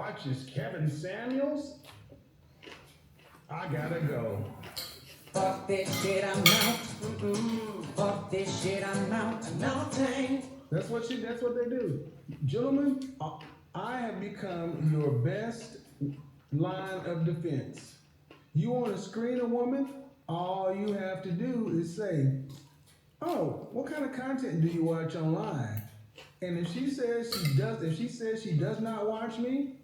watches Kevin Samuels, I gotta go. Fuck this shit, I'm out. Fuck this shit, I'm out. Nothing. That's what they do. Gentlemen, I have become your best line of defense. You want to screen a woman? All you have to do is say, "Oh, what kind of content do you watch online?" And if she says she does not watch me,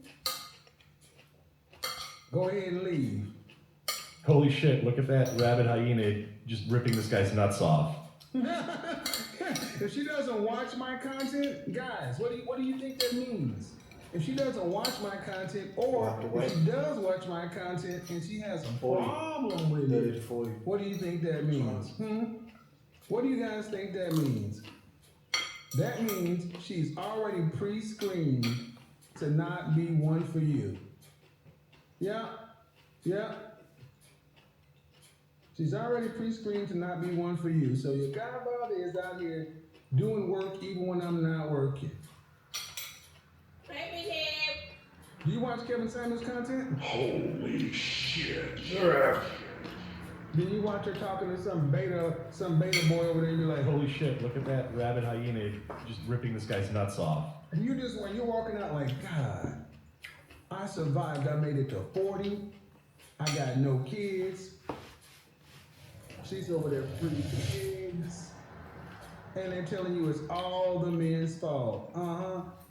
go ahead and leave. Holy shit, look at that rabid hyena just ripping this guy's nuts off. If she doesn't watch my content, guys, what do you think that means? If she doesn't watch my content, or if she does watch my content and she has a problem with it, what do you think that means? What do you guys think that means? That means she's already pre-screened to not be one for you. Yeah. She's already pre-screened to not be one for you. So your godfather is out here doing work even when I'm not working. Do you watch Kevin Samuels content? Holy shit. Then you watch her talking to some beta boy over there and you're like, Holy shit, look at that rabid hyena just ripping this guy's nuts off. and when you're walking out like, God, I survived. I made it to 40. I got no kids. She's over there freezing eggs. And they're telling you it's all the men's fault.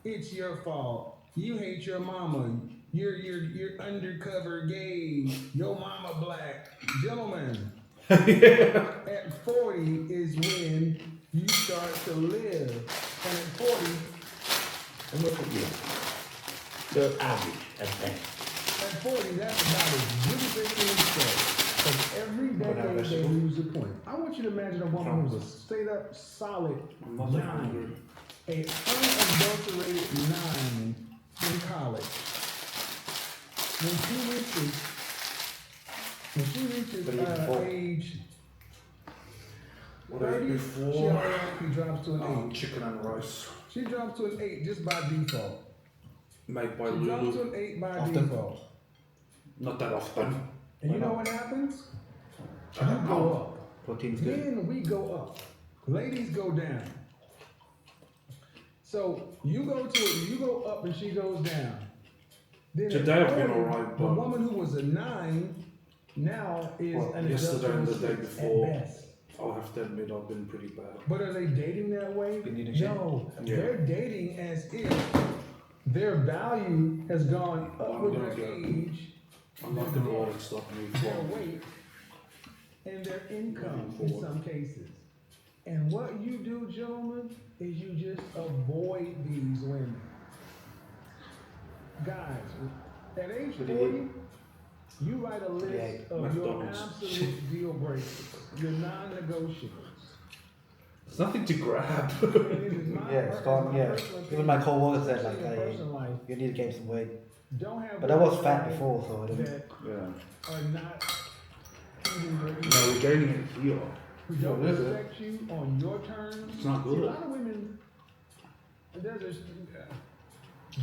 It's your fault. You hate your mama. You're undercover gay. Your mama black. Gentlemen, at 40 is when you start to live. And at 40, And look at you. The average at that. At 40, that's about as good as they can say. Because every decade they lose a point. I want you to imagine a woman who's a straight up solid 9. An unadulterated 9 in college. When she reaches age 30, she automatically drops to an 8. Chicken and rice. She drops to an 8 just by default. Made by She drops to Lulu. an 8 by Often. default. Not that often. And you know what happens? You go up. Protein's good. Then we go up. Ladies go down. So you go up and she goes down. Then Today I've been alright, the but woman who was a 9 now is an yesterday and the adulterous day 6 before, at best. I'll have to admit I've been pretty bad. But are they dating that way? Been eating shit? No, Yeah. they're dating as if their value has gone up I'm with gonna their go. age, I'm not gonna let it stop me their from weight, and their income Moving in forward. some cases. And what you do, gentlemen, is you just avoid these women. Guys, at age 40, you write a list of your McDonald's. absolute deal breakers, your non-negotiables. There's nothing to grab. And it is my Yeah, start, yeah. personal Even my opinion, co-workers said like, especially in hey, personal life, you need to gain some weight. don't have But I was women fat before, so I didn't. that Yeah. are not eating your No, we're gaining it here. who don't Yeah, is it? respect you on your terms. It's not See, a good. lot of women, there's this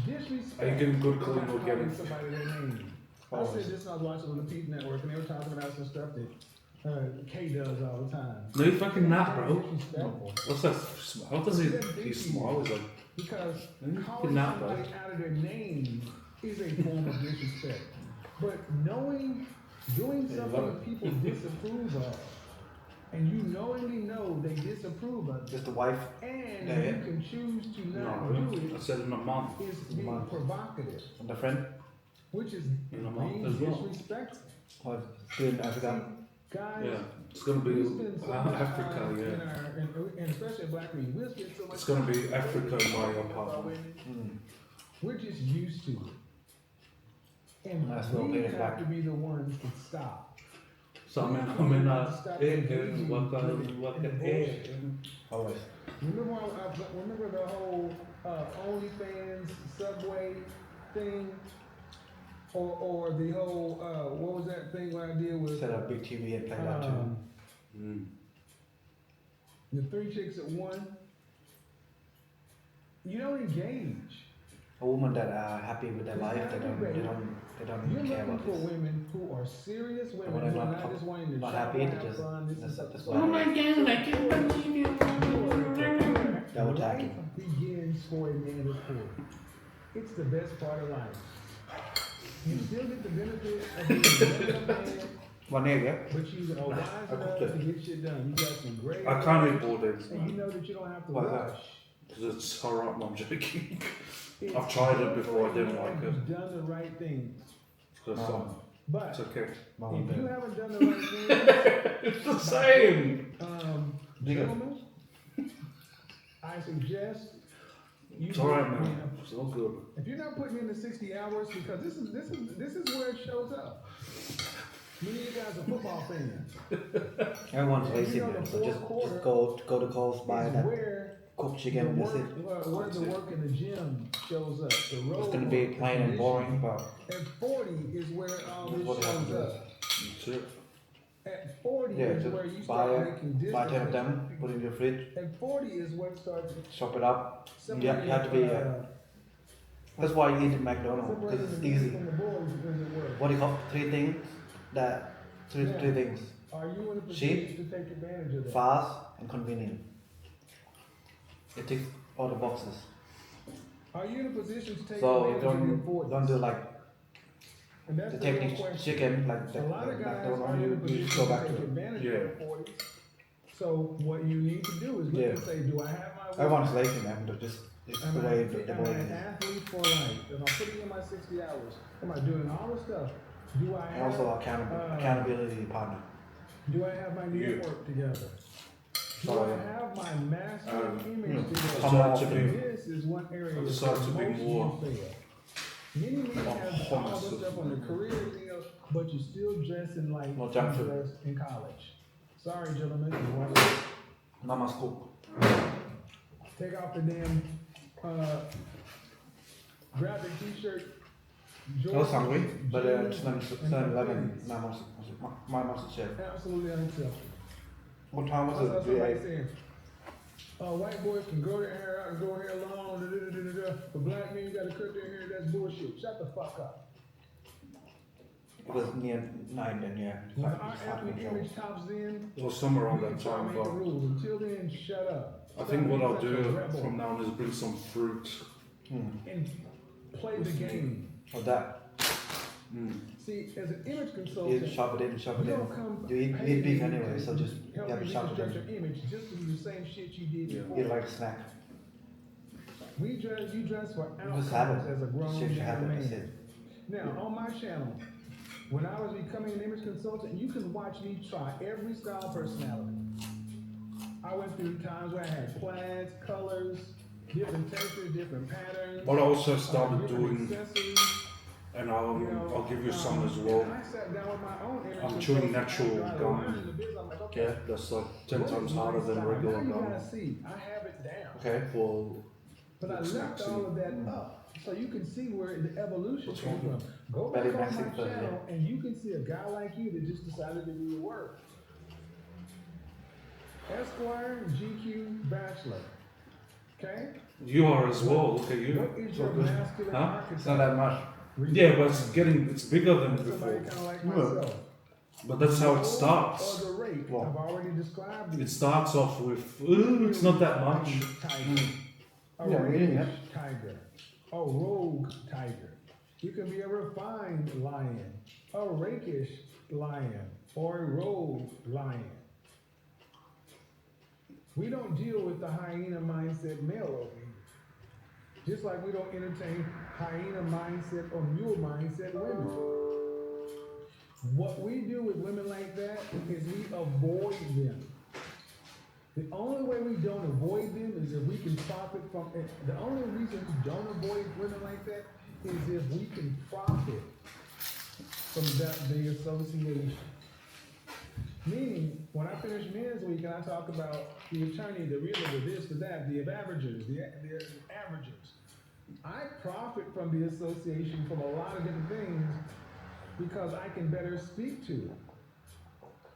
disrespect. Are you getting good for clean not or getting- calling somebody their name. I said this when I was watching on the Peep Network, and they were talking about some stuff that Kay does all the time. No, you fucking not, Very bro. disrespectful. What's that? How does he smile? He's like, Because You calling cannot, somebody bro. out of their name is a form of disrespect. But doing something that people disapprove of, and you knowingly know they disapprove of it, Just the wife. and Yeah, yeah. you can choose to not no, do I it, said in a month. is being Month. provocative, And the friend. which is In a month being as well. disrespectful. Or doing Africa. Guys, Yeah, it's gonna be we spend so much Africa. time Yeah, and especially in black community, we'll spend so much it's gonna time be Africa in my about apartment. women. We're just used to it. And That's well we paid have back. to be the ones that stop. So I'm in Always. Remember the whole OnlyFans Subway thing? Or the whole, what was that thing when I did with Set up big TV and play that too. the 3 chicks at one? You don't engage. a woman that are happy with their life. They don't You're care looking about for this. women who are serious women when they're who are not not just wanting to not shop happy, and they have just- fun. This that's- is that's so- why- Oh my god, I can't believe you. They're attacking. Life begins for a man is poor. It's the best part of life. You still get the benefit of being a regular man, One egg, yeah? but you are wise I enough cooked to get shit done. You got some great. I can't eat boiled eggs, And you man. know that you don't have to Why is that? rush. Because it's haram, I'm joking. It's I've tried it good before, I for a didn't man like who's it. done the right things. Because But it's okay. Mama if you bear. haven't done the right things, It's the same. gentlemen, I suggest you. It's alright, you man. know, It's all good. If you're not putting in the 60 hours, because this is where it shows up. Many of you guys are football fans. Everyone's And lazy, you know man. the So just fourth go to Coles, buy Is that where cooked the chicken, and that's work, it. where the work in the gym shows up. The road It's gonna be work, the plain and boring, conditioning. but At 40 is where all That's this what shows happens. up. That's it. At 40 yeah, is just where you buy start making it, buy 10 of distance. them, put it in your fridge, At 40 is when it starts chop it up. separating, You have to be. That's why you eat at McDonald's, because separating it's the meat easy. from the boys because it works. What do you call three things that three things? Are you in a Cheap, position to take advantage of that? Fast and convenient. It ticks all the boxes. Are you in a position to take So advantage of the importance? don't do like And that's the the real technique question. chicken like A lot of guys are in a McDonald's. You position go back to to take it. advantage Yeah. of the 40s. So what you need to do is look Yeah. and say, do I have my Everyone's lazy, man. But just it's Am the I, way the am I way an it is. athlete for life? Am I putting in my 60 hours? Am I doing all the stuff? Do I And have, also accountability partner. do I have my Yeah. network together? Do Sorry. I have my masculine image I together? decided to be- This is one area I that decided to be most more men fail. Many men have all honest. this stuff on their career deal, but you're still dressing like No you junk food. dressed in college. Sorry, gentlemen, you want Mama's cook. take off the damn graphic t-shirt. I was hungry, Jordans, but jeans, it's and 7-Eleven. Timberlands. My master chef. Absolutely unacceptable. What time was That's it? what We somebody ate. saying. White boys can grow their hair out and grow hair long. But black men, you gotta cut their hair. That's bullshit. Shut the fuck up. It was near 9 then, yeah. When Five- our five ethnic control. image comes in, It was somewhere around we that try to time, make the but rules. Until then, shut up. I Stop think what being I'll such a do rebel from now on is bring some fruit. and play the game. Or that. See, as an image You consultant, shove it in, shove you it don't come in. You eat pay big me anyway, to so just help you have me to shove it reconstruct in. your image just to do the same shit you did Yeah. before. Eat like a snack. You dress for Just outcomes have it. as a grown Shit, you have young it. That's man. it. Now, on my channel, when I was becoming an image consultant, you can watch me try every style personality. I went through times where I had plaids, colors, different textures, different patterns. But I also started different doing, accessories, and you know, I'll give you some as well. and I sat down with my own image I'm consultant chewing natural after I gum. learned the biz. I'm like, okay, Yeah, that's like 10 what times is my harder than style? regular Now you gum. gotta see, I have it down. Okay. For But I It's left not all of that up, so you can see where the evolution What's came wrong? from. Go back Very on my massive, but, channel, and you can see a guy like you that just decided to do the work. Esquire, GQ, Bachelor. Okay? you are as well. Look at you. What is your good. masculine Huh? archetype? It's not that much. Yeah, but it's bigger than Somebody before. kind of like Yeah. myself. But that's how it Or starts. the rake. Well, I've already described It these. starts off with, ooh, it's not that much. Tiger. A Yeah, rakish yeah. tiger. A rogue tiger. You can be a refined lion, a rakish lion, or a rogue lion. We don't deal with the hyena mindset male over here. Just like we don't entertain hyena mindset or mule mindset women. What we do with women like that is we avoid them. The only way we don't avoid them is if we can profit from it. The only reason we don't avoid women like that is if we can profit from the association. Meaning, when I finish Men's Week and I talk about the attorney, the realtor, this, the that, the averagers, the averagers, I profit from the association from a lot of different things because I can better speak to it.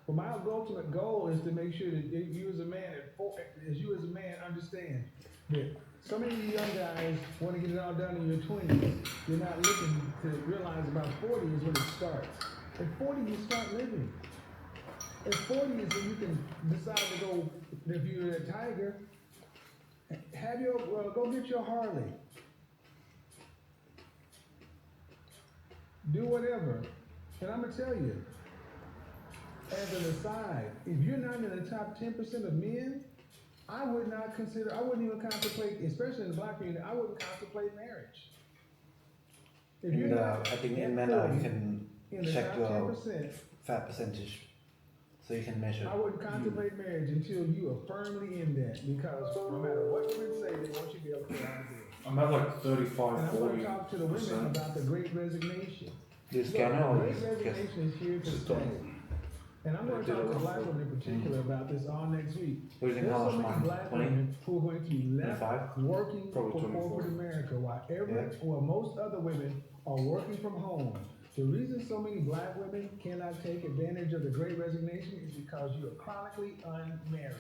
But my ultimate goal is to make sure that you as a man, understand that So many of you young guys want to get it all done in your 20s. You're not looking to realize about 40 is when it starts. At 40, you start living. At 40 is when you can decide to go, if you're a tiger, have your, go get your Harley. Do whatever. And I'm going to tell you, as an aside, if you're not in the top 10% of men, I would not consider, I wouldn't even contemplate, especially in the black community, I wouldn't contemplate marriage. If you're not I think in at MENA 40, you can in the check top your 10%, fat percentage, so you can measure. I wouldn't contemplate marriage until you are firmly in that, because no matter what women say, they want you to be able to get out of bed. I'm at like 35, And I'm going 40%. to talk to the women about the Great Resignation. Do you Look, scan it or the you Great just Resignation is here to Just stay. don't. And I'm going to They did talk it to black before. women in particular about this all next week. losing There's how so much many money? black 20? women who are going to be left 25? working Probably for 24. corporate America while Yeah. most other women are working from home. The reason so many black women cannot take advantage of the Great Resignation is because you are chronically unmarried.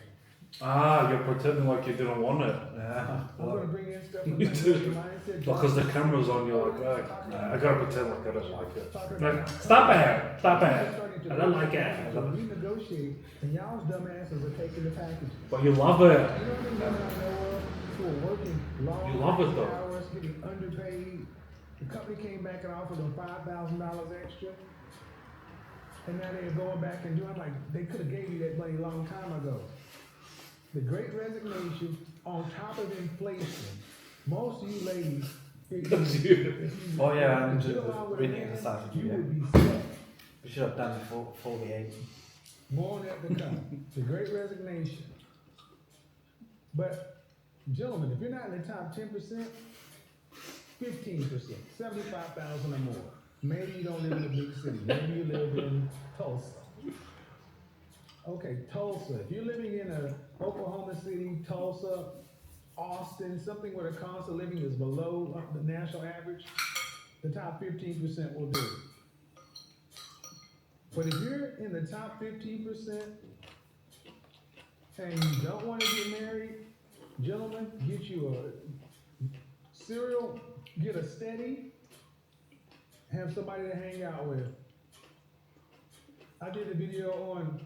Ah, you're pretending like you didn't want it. Yeah. I'm going to bring in stuff from You my do. mindset. Because the camera's on, you're like, oh, I gotta pretend like I don't like it. Talking Like, about- stop it! Stop You're it! starting to I don't like it. So renegotiate, and y'all's dumbasses are taking the package. But you love it. You know what I mean? I know of who are working long You love it, though. hours, getting underpaid. The company came back and offered them $5,000 extra. And now they're going back and doing like, they could have gave you that money a long time ago. The Great Resignation on top of inflation. Most of you ladies, if you Oh, yeah, and get along with a reading man, the side, you yeah. would be set. We should have done before 48. More on that to come. The Great Resignation. But, gentlemen, if you're not in the top 10%, 15%, 75,000 or more. Maybe you don't live in a big city. Maybe you live in Tulsa. Okay, Tulsa. If you're living in a Oklahoma City, Tulsa, Austin, something where the cost of living is below the national average, the top 15% will do. But if you're in the top 15% and you don't want to get married, gentlemen, get you a serial, get a steady, have somebody to hang out with. I did a video on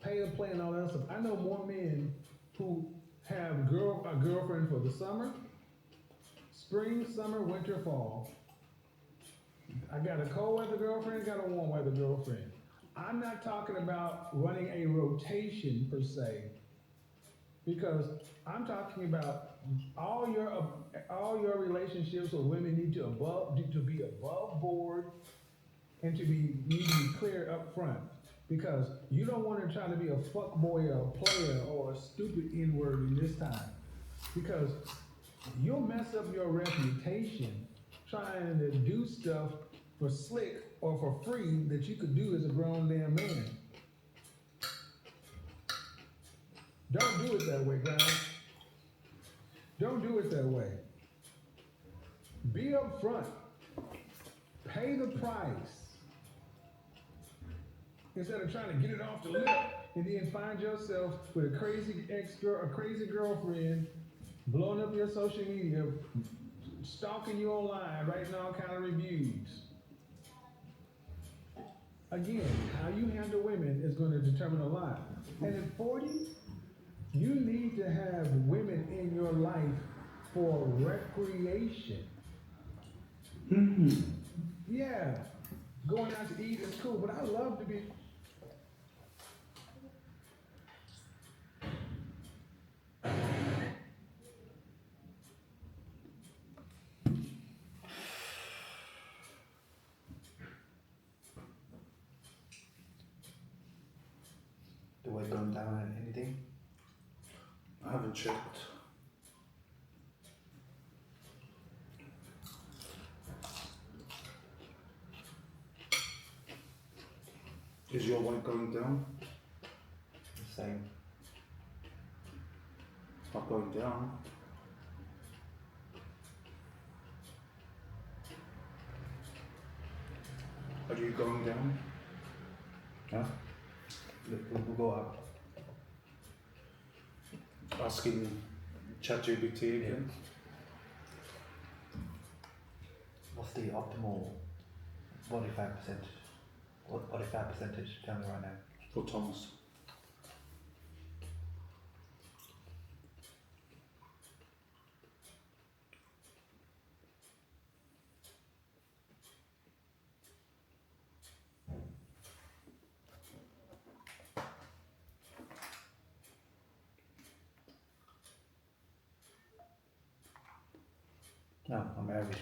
pay to play and all that stuff. I know more men who have a girlfriend for the summer, spring, summer, winter, fall. I got a cold weather girlfriend, got a warm weather girlfriend. I'm not talking about running a rotation per se, because I'm talking about all your relationships with women need to be above board and need to be clear up front. Because you don't want to try to be a fuck boy or a player or a stupid N-word in this time. Because you'll mess up your reputation trying to do stuff for slick or for free that you could do as a grown damn man. Don't do it that way, guys. Don't do it that way. Be upfront. Pay the price. Instead of trying to get it off the lip and then find yourself with a crazy a crazy girlfriend, blowing up your social media, stalking you online, writing all kind of reviews. Again, how you handle women is going to determine a lot. And at 40, you need to have women in your life for recreation. Yeah, going out to eat is cool, but I love to be. The weight going down and anything? I haven't checked. Is your weight going down? The same. It's not going down. Are you going down? Huh? We'll go up. Asking ChatGPT again. What's the optimal body fat percentage? What body fat percentage? Tell me right now. For Thomas. No, I'm average.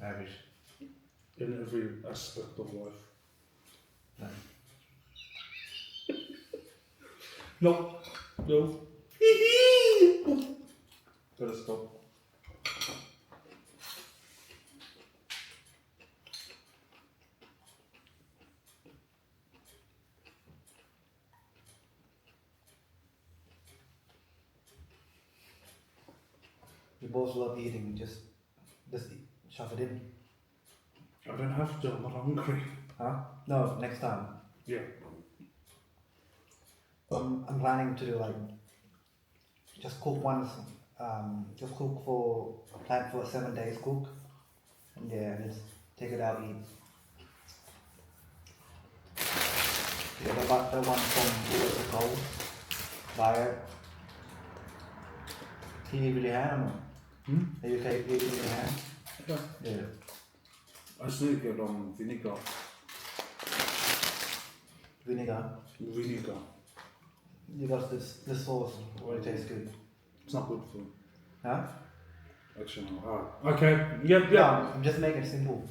Average. In every aspect of life. No. No. No. Gotta stop. We both love eating. Just eat, shove it in. I don't have to, I'm not hungry. Huh? No, next time. Yeah. I'm planning to like just cook once. Just cook for plan for 7 days. Cook, and yeah, just take it out, eat. Yeah, the one from years ago, buy it. He really had them. Are you okay? You really had? Yeah. Yeah. I still get on vinegar. Vinegar. Vinegar. You got this sauce. Really tastes good. It's not good for Huh? actually. Okay. Yep. Yeah. I'm just making it simple.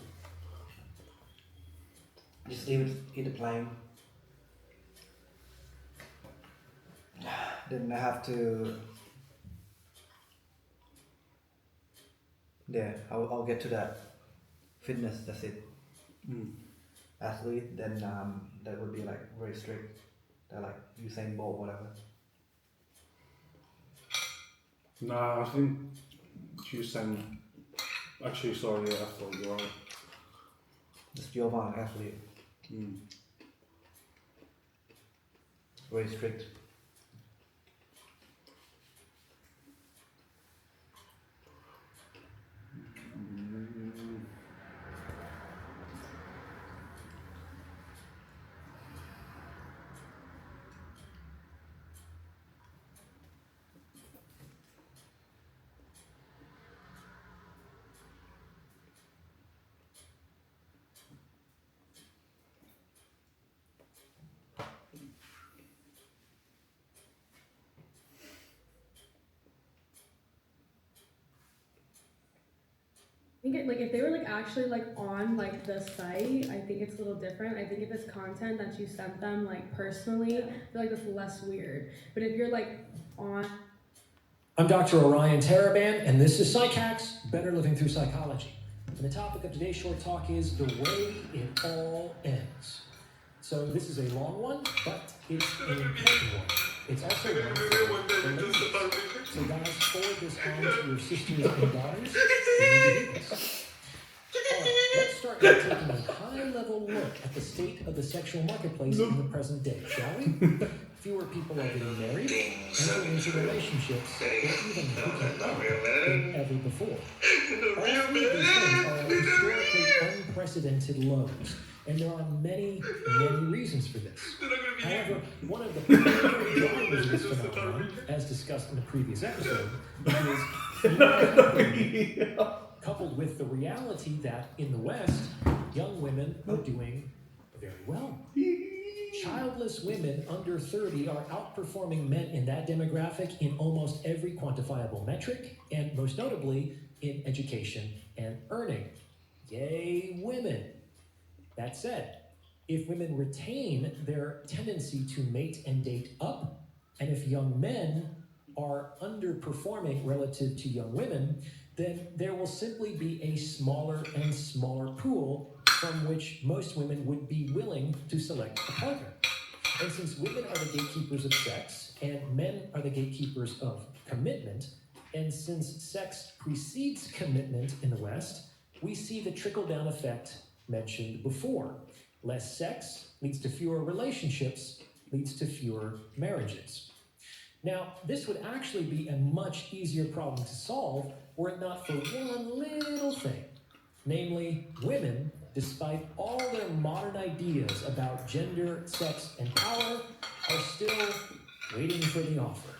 Just eat it plain. Then I have to. Yeah, I'll get to that. Fitness, that's it. Athlete, then that would be like very strict. They're like Usain Bolt, whatever. Nah, I think you sang. Actually, sorry, I thought you were right. Just Jovan, athlete, very strict. I think like if they were like actually like on like the site, I think it's a little different. I think if it's content that you sent them like personally, I feel like that's less weird. But if you're like on I'm Dr. Orion Taraban, and this is PsychHacks, Better Living Through Psychology. And the topic of today's short talk is the way it all ends. So this is a long one, but it's an important one. It's also one for the ladies. So guys, forward this on to your sisters and daughters. They need to hear this. All right, let's start by taking a high-level look at the state of the sexual marketplace in the present day, shall we? Fewer people are getting married, entering into relationships, or even hooking up than ever before. All three of these things are at historically unprecedented lows, and there are many, many reasons for this. However, one of the primary drivers of this phenomenon, as discussed in a previous episode, is female coupled with the reality that in the West, young women are doing very well. Childless women under 30 are outperforming men in that demographic in almost every quantifiable metric, and most notably in education and earning. Yay, women! That said, if women retain their tendency to mate and date up, and if young men are underperforming relative to young women, then there will simply be a smaller and smaller pool from which most women would be willing to select a partner. And since women are the gatekeepers of sex, and men are the gatekeepers of commitment, and since sex precedes commitment in the West, we see the trickle-down effect mentioned before. Less sex leads to fewer relationships, leads to fewer marriages. Now, this would actually be a much easier problem to solve were it not for one little thing. Namely, women, despite all their modern ideas about gender, sex, and power, are still waiting for the offer.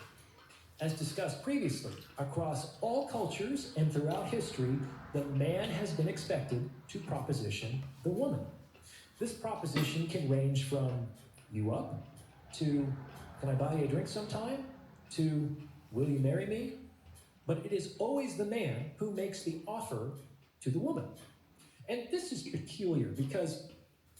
As discussed previously, across all cultures and throughout history, the man has been expected to proposition the woman. This proposition can range from, you up, to, can I buy you a drink sometime, to, will you marry me? But it is always the man who makes the offer to the woman. And this is peculiar because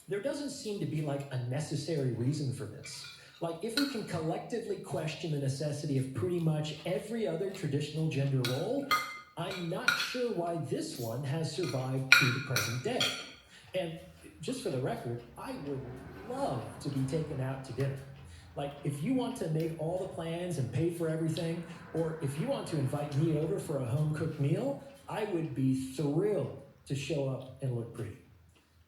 there doesn't seem to be like a necessary reason for this. Like, if we can collectively question the necessity of pretty much every other traditional gender role, I'm not sure why this one has survived to the present day. And just for the record, I would love to be taken out to dinner. Like, if you want to make all the plans and pay for everything, or if you want to invite me over for a home-cooked meal, I would be thrilled to show up and look pretty.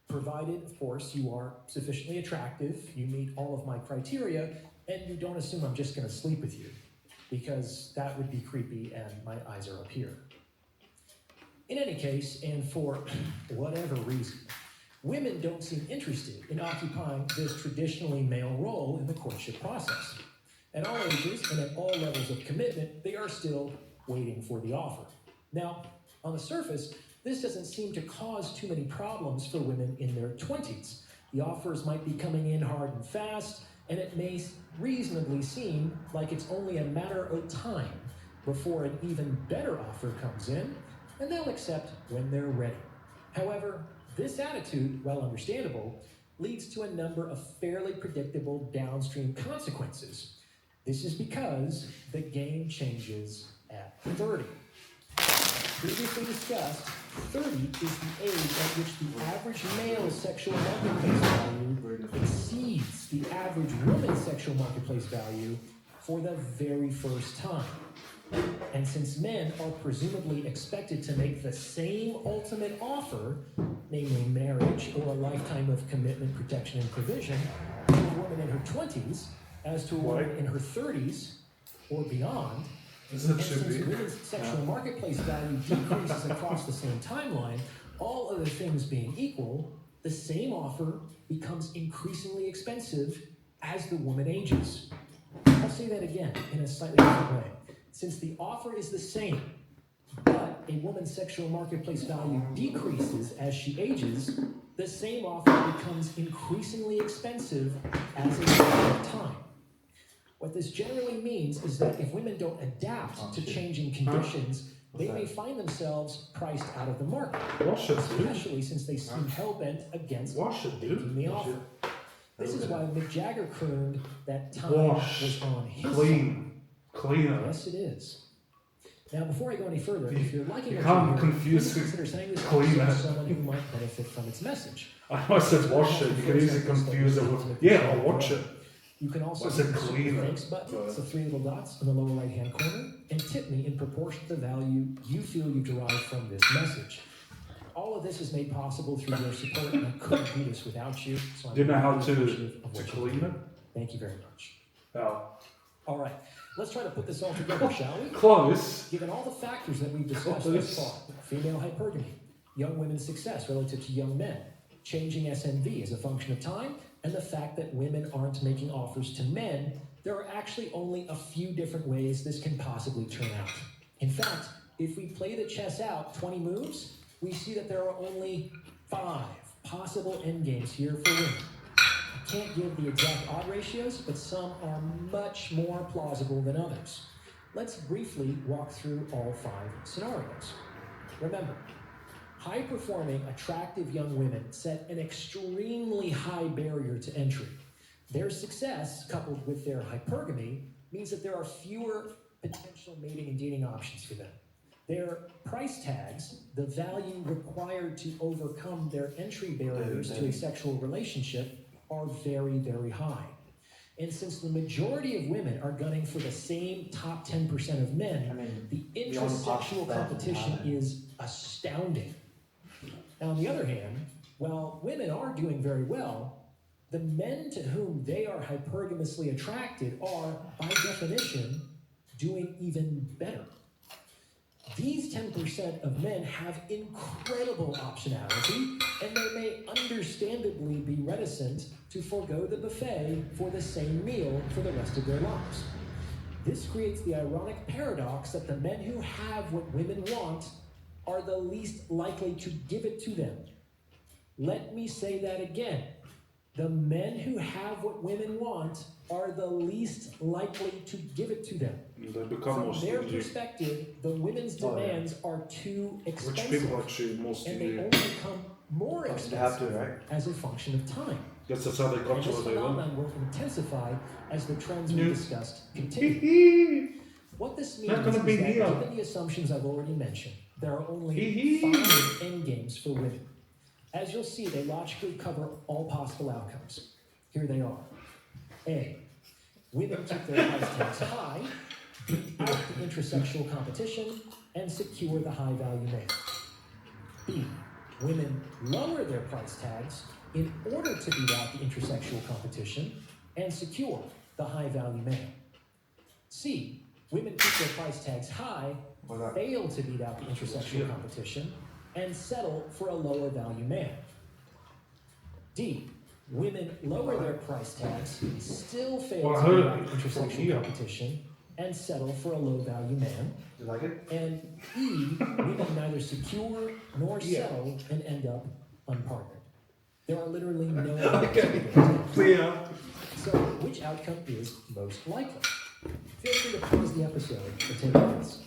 Provided, of course, you are sufficiently attractive, you meet all of my criteria, and you don't assume I'm just gonna sleep with you, because that would be creepy and my eyes are up here. In any case, and for whatever reason, women don't seem interested in occupying this traditionally male role in the courtship process. At all ages and at all levels of commitment, they are still waiting for the offer. Now, on the surface, this doesn't seem to cause too many problems for women in their 20s. The offers might be coming in hard and fast, and it may reasonably seem like it's only a matter of time before an even better offer comes in, and they'll accept when they're ready. However, this attitude, while understandable, leads to a number of fairly predictable downstream consequences. This is because the game changes at 30. Previously discussed, 30 is the age at which the average male sexual marketplace value exceeds the average woman's sexual marketplace value for the very first time. And since men are presumably expected to make the same ultimate offer, namely marriage or a lifetime of commitment, protection, and provision, to a woman in her 20s as to a woman in her 30s or beyond, and since women's sexual marketplace value decreases across the same timeline, all other things being equal, the same offer becomes increasingly expensive as the woman ages. I'll say that again in a slightly different way. Since the offer is the same, but a woman's sexual marketplace value decreases as she ages, the same offer becomes increasingly expensive as it goes over time. What this generally means is that if women don't adapt to changing conditions, they may find themselves priced out of the market, especially since they seem hell-bent against making the offer. This is why Mick Jagger crooned that time was on his side. Cleaner. Yes, it is. Now, before I go any further, if you're liking You what can't you're hearing, confuse please consider sending this cleaner. to someone who might benefit from its message. I know I said wash it, you can easily confuse it with, yeah, I'll watch it. You can also I said use the cleaner. thanks button, it's the 3 little dots in the lower right-hand corner, and tip me in proportion to the value you feel you derive from this message. All of this is made possible through your support, and I couldn't do this without you, so I'm Do you know how really to appreciative of what you clean do. it? Thank you very much. Oh. All right, let's try to put this all together, shall we? Close. Given all the factors that we've discussed Close. thus far, female hypergamy, young women's success relative to young men, changing SMV as a function of time, and the fact that women aren't making offers to men, there are actually only a few different ways this can possibly turn out. In fact, if we play the chess out 20 moves, we see that there are only 5 possible endgames here for women. I can't give the exact odd ratios, but some are much more plausible than others. Let's briefly walk through all 5 scenarios. Remember, high-performing, attractive young women set an extremely high barrier to entry. Their success, coupled with their hypergamy, means that there are fewer potential mating and dating options for them. Their price tags, the value required to overcome their entry barriers to a sexual relationship, are very, very high. And since the majority of women are gunning for the same top 10% of men, the intrasexual competition is astounding. Now, on the other hand, while women are doing very well, the men to whom they are hypergamously attracted are, by definition, doing even better. These 10% of men have incredible optionality, and they may understandably be reticent to forego the buffet for the same meal for the rest of their lives. This creates the ironic paradox that the men who have what women want are the least likely to give it to them. Let me say that again. The men who have what women want are the least likely to give it to them. They become From more their stingy. perspective, the women's demands are too Rich people expensive, actually more and they stingy. only become more They have to, expensive right? as a function of time. Guess that's how they got And to this what they want. phenomenon will intensify as the trends we discussed continue. What this means Not gonna is be that here. given the assumptions I've already mentioned, there are only Hee 5 endgames for women. As you'll see, they logically cover all possible outcomes. Here they are. A. Women keep their price tags high, beat out the intrasexual competition, and secure the high-value man. B. Women lower their price tags in order to beat out the intrasexual competition and secure the high-value man. C. Women keep their price tags high, fail to beat out the intrasexual competition, and settle for a lower value man. D. Women lower their price tags, still fail Well, I to beat heard out it the from intrasexual here. competition, and settle for a low value man. You like it? And E. Women neither secure nor settle and end up unpartnered. There are literally no outcomes. Clear. So, which outcome is most likely? Feel free to pause the episode and take notes.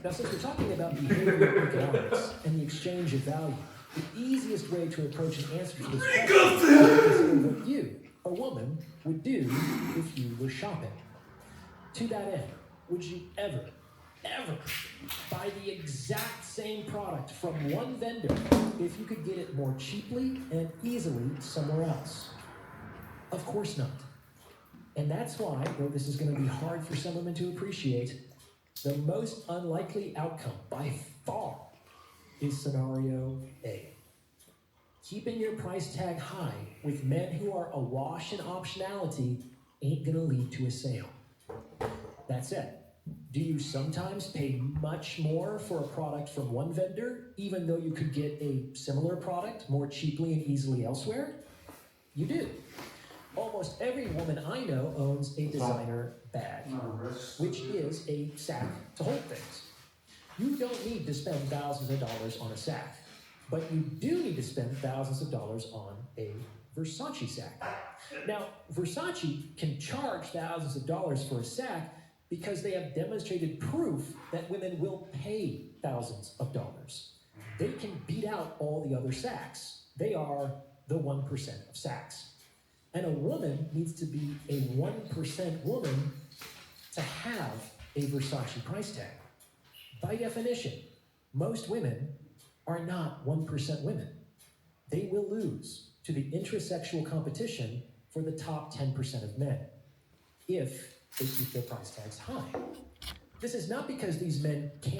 Now, since we're talking about behavioral economics and the exchange of value, the easiest way to approach an answer to this question is to consider what you, a woman, would do if you were shopping. To that end, would you ever buy the exact same product from one vendor if you could get it more cheaply and easily somewhere else? Of course not. And that's why, though this is going to be hard for some women to appreciate, the most unlikely outcome by far is scenario A. Keeping your price tag high with men who are awash in optionality ain't going to lead to a sale. That said, do you sometimes pay much more for a product from one vendor, even though you could get a similar product more cheaply and easily elsewhere? You do. Almost every woman I know owns a designer bag, which is a sack to hold things. You don't need to spend thousands of dollars on a sack, but you do need to spend thousands of dollars on a Versace sack. Now, Versace can charge thousands of dollars for a sack because they have demonstrated proof that women will pay thousands of dollars. They can beat out all the other sacks. They are the 1% of sacks. And a woman needs to be a 1% woman to have a Versace price tag. By definition, most women are not 1% women. They will lose to the intrasexual competition for the top 10% of men if they keep their price tags high. This is not because these men can't